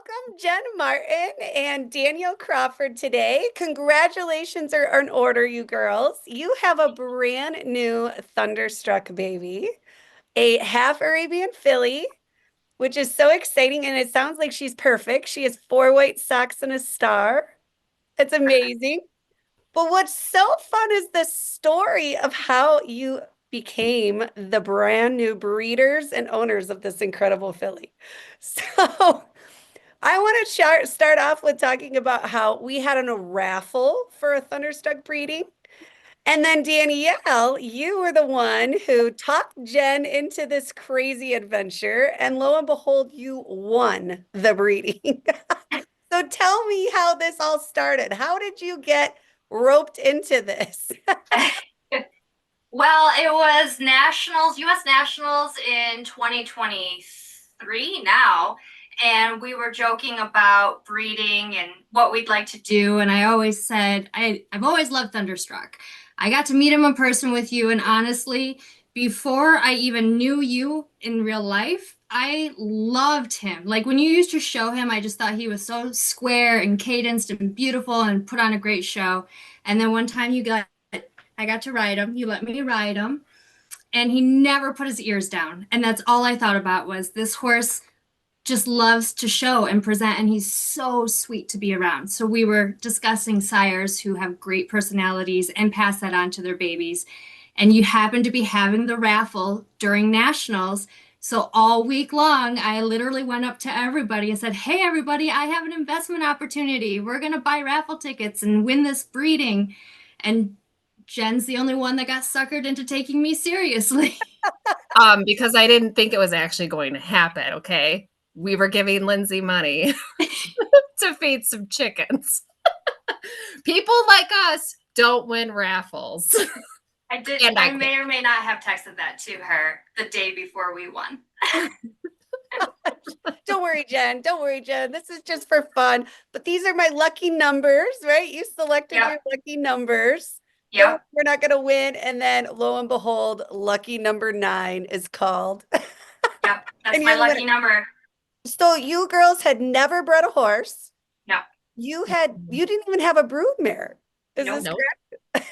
Welcome, Jen Martin and Danielle Crawford today. Congratulations are in order, you girls. You have a brand new Thunderstruck baby, a half Arabian filly, which is so exciting. And it sounds like she's perfect. She has four white socks and a star. It's amazing. But what's so fun is the story of how you became the brand new breeders and owners of this incredible filly. So, I want to start off with talking about how we had a raffle for a Thunderstruck breeding. And then Danielle, you were the one who talked Jen into this crazy adventure. And lo and behold, you won the breeding. So tell me how this all started. How did you get roped into this? Well, it was nationals, US Nationals in 2023 now. And we were joking about breeding and what we'd like to do. And I always said, I've always loved Thunderstruck. I got to meet him in person with you. And honestly, before I even knew you in real life, I loved him. Like when you used to show him, I just thought he was so square and cadenced and beautiful and put on a great show. And then one time I got to ride him. You let me ride him. And he never put his ears down. And that's all I thought about was this horse just loves to show and present, and he's so sweet to be around. So we were discussing sires who have great personalities and pass that on to their babies. And you happen to be having the raffle during nationals. So all week long, I literally went up to everybody and said, "Hey, everybody, I have an investment opportunity. We're going to buy raffle tickets and win this breeding." And Jen's the only one that got suckered into taking me seriously. Because I didn't think it was actually going to happen, okay? We were giving Lindsay money to feed some chickens. People like us don't win raffles. I did. And I may or may not have texted that to her the day before we won. Don't worry, Jen. Don't worry, Jen. This is just for fun. But these are my lucky numbers, right? You selected your lucky numbers. Don't, Yep. we're not going to win. And then lo and behold, lucky number 9 is called. Yep. That's And my you're the winner. lucky number. So you girls had never bred a horse. No. You didn't even have a broodmare. Is Nope. this correct?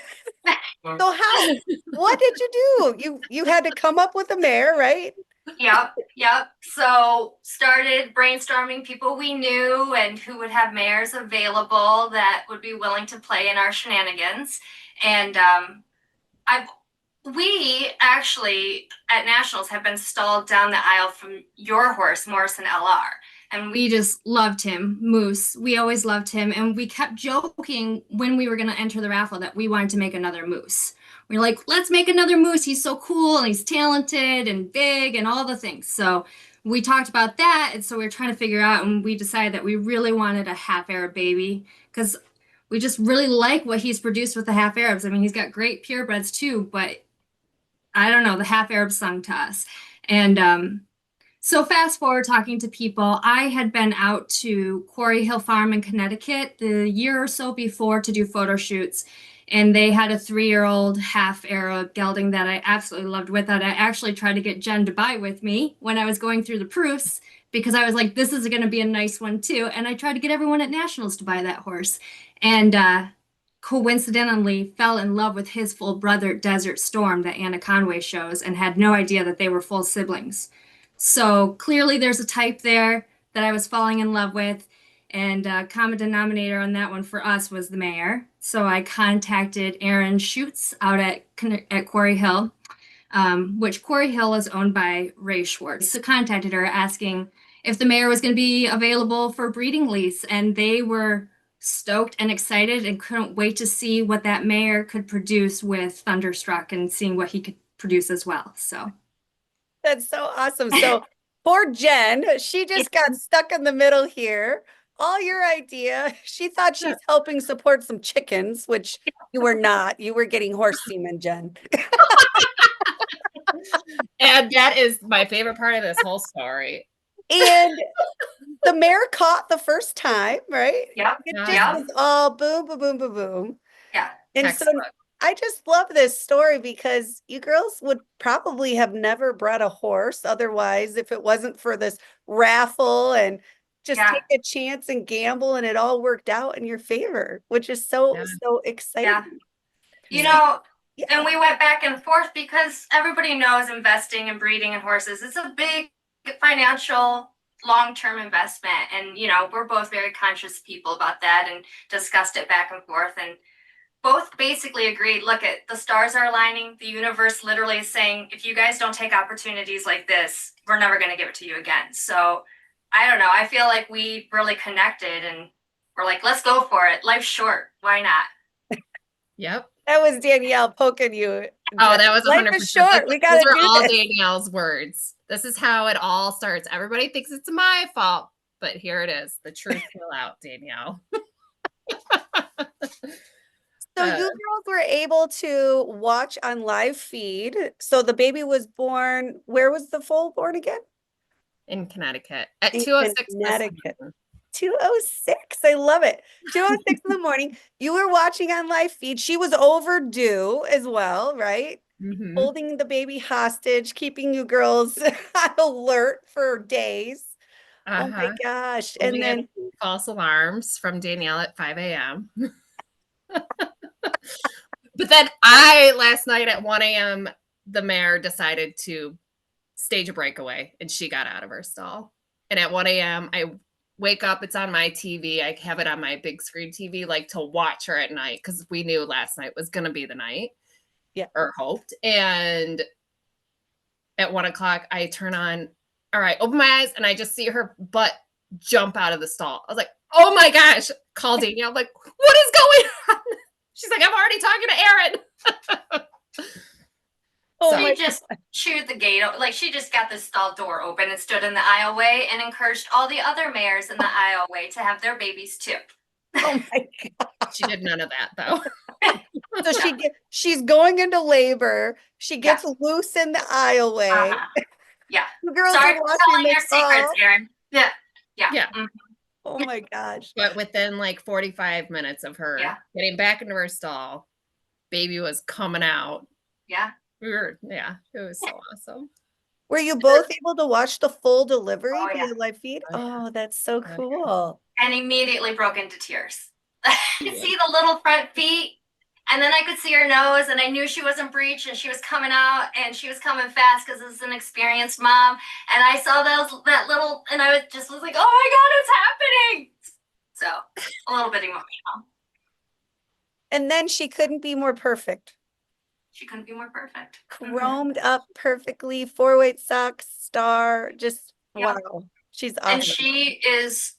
So what did you do? You had to come up with a mare, right? Yep. So started brainstorming people we knew and who would have mares available that would be willing to play in our shenanigans. And I've we actually at nationals have been stalled down the aisle from your horse, Morrison LR. And we just loved him, Moose. We always loved him. And we kept joking when we were going to enter the raffle that we wanted to make another Moose. We are like, let's make another Moose. He's so cool and he's talented and big and all the things. So we talked about that. And so we were trying to figure out, and we decided that we really wanted a half Arab baby because we just really like what he's produced with the half Arabs. I mean, he's got great purebreds too, but I don't know, the half Arab sung to us. And so fast forward talking to people, I had been out to Quarry Hill Farm in Connecticut the year or so before to do photo shoots. And they had a 3-year-old half Arab gelding that I absolutely loved with that. I actually tried to get Jen to buy with me when I was going through the proofs because I was like, this is going to be a nice one too. And I tried to get everyone at Nationals to buy that horse. And coincidentally fell in love with his full brother, Desert Storm, that Anna Conway shows, and had no idea that they were full siblings. So clearly there's a type there that I was falling in love with. And common denominator on that one for us was the mayor. So I contacted Erin Schutz out at Quarry Hill, which Quarry Hill is owned by Ray Schwartz. So contacted her asking if the mayor was going to be available for breeding lease. And they were stoked and excited and couldn't wait to see what that mayor could produce with Thunderstruck and seeing what he could produce as well. So That's so awesome. So poor Jen, she just got stuck in the middle here. All your idea. She thought she's helping support some chickens, which you were not. You were getting horse semen, Jen. And that is my favorite part of this whole story. And the mare caught the first time, right? Yep. It just was all boom, boom, boom, boom, boom. Yeah. And so I just love this story because you girls would probably have never bred a horse otherwise if it wasn't for this raffle. And just Yeah. take a chance and gamble, and it all worked out in your favor, which is so, Yeah. so Yeah. exciting. You So, know, and yeah. we went back and forth because everybody knows investing and breeding in horses is a big financial long-term investment. And, we're both very conscious people about that and discussed it back and forth. And both basically agreed, look, at the stars are aligning. The universe literally is saying, if you guys don't take opportunities like this, we're never going to give it to you again. So I don't know. I feel like we really connected and we're like, let's go for it. Life's short. Why not? Yep. That was Danielle poking you, Oh, Jen. that was Life 100%. is short. We got Those to are do all this. Danielle's words. This is how it all starts. Everybody thinks it's my fault, but here it is. The truth will out, Danielle. So Uh, you girls were able to watch on live feed. So the baby was born. Where was the foal born again? in Connecticut at In 2:06 this Connecticut. morning. 2:06. I love it. 2:06 in the morning. You were watching on live feed. She was overdue as well, right? Mm-hmm. Holding the baby hostage, keeping you girls on alert for days. Oh my Uh-huh. gosh. Well, And we had then, false alarms from Danielle at 5 a.m. But then last night at 1 a.m., the mare decided to stage a breakaway and she got out of her stall. And at 1 a.m., I wake up, it's on my TV. I have it on my big screen TV, like to watch her at night because we knew last night was going to be the night yeah. or hoped. And at 1 o'clock, I turn on, all right, open my eyes, and I just see her butt jump out of the stall. I was like, oh my gosh, call Danielle. I'm like, what is going on? She's like, I'm already talking to Aaron. Oh So She my, just chewed the gate. Like she just got the stall door open and stood in the aisleway and encouraged all the other mares in the aisleway to have their babies too. oh my she did none of that though. So she's going into labor. She Yeah. gets loose in the aisleway. Uh-huh. Yeah. You girls Sorry are for watching telling this your secrets, all. Aaron. Yeah. Yeah. Yeah. Mhm. Oh my gosh. But within like 45 minutes of her Yeah. getting back into her stall, baby was coming out. Yeah. Yeah, it was so awesome. Were you both able to watch the full delivery Oh yeah. via live feed? Oh, Oh, that's so yeah. cool. And immediately broke into tears. I could Yeah. see the little front feet, and then I could see her nose, and I knew she wasn't breech, and she was coming out, and she was coming fast because this is an experienced mom. And I saw that little, and I was like, oh my god, it's happening! So a little bit emotional. And then she couldn't be more perfect. She couldn't be more perfect. Chromed up perfectly, 4 weight socks, star, just Yeah. wow. She's And awesome. she is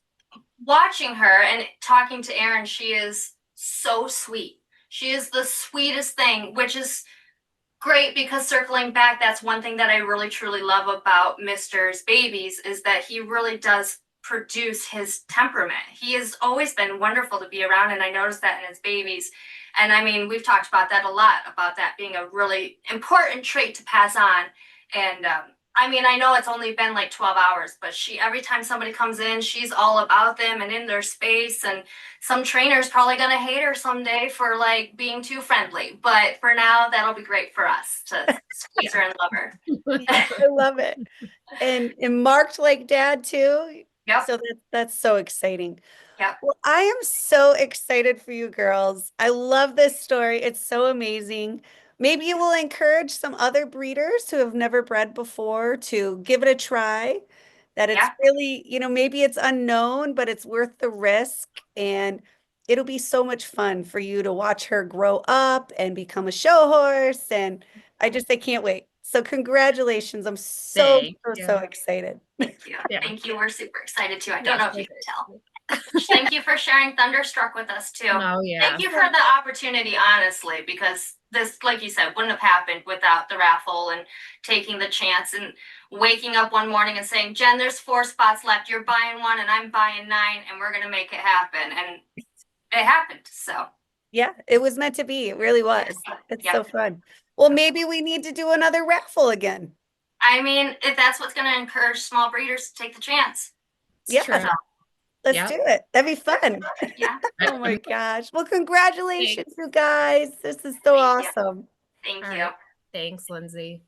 watching her and talking to Aaron. She is so sweet. She is the sweetest thing, which is great because circling back, that's one thing that I really truly love about Mister's babies is that he really does produce his temperament. He has always been wonderful to be around, and I noticed that in his babies. And I mean, we've talked about that a lot, about that being a really important trait to pass on. And I mean, I know it's only been like 12 hours, but every time somebody comes in, she's all about them and in their space. And some trainer's probably going to hate her someday for like being too friendly. But for now, that'll be great for us to squeeze her and love her. Yeah, I love it. And marked like dad too. Yep. So that's so exciting. Yep. Well, I am so excited for you girls. I love this story. It's so amazing. Maybe it will encourage some other breeders who have never bred before to give it a try. That it's Yeah. really, maybe it's unknown, but it's worth the risk. And it'll be so much fun for you to watch her grow up and become a show horse. And I can't wait. So congratulations. I'm so, Thank so, you. so excited. Thank you. Yeah. Thank you. We're super excited too. I don't know if you can tell. tell. Thank you for sharing Thunderstruck with us too. Oh yeah. Thank you for the opportunity, honestly, because this, like you said, wouldn't have happened without the raffle and taking the chance and waking up one morning and saying, Jen, there's 4 spots left. You're buying 1 and I'm buying 9 and we're going to make it happen. And it happened. So Yeah, it was meant to be. It really was. It's yeah. so fun. Well, maybe we need to do another raffle again. I mean, if that's what's going to encourage small breeders to take the chance. It's Yeah. true. Let's Yep. do it. That'd be fun. Yeah. Oh my gosh. Well, congratulations, you guys. This is so Thank you. awesome. Thank All you. right. Thanks, Lindsay.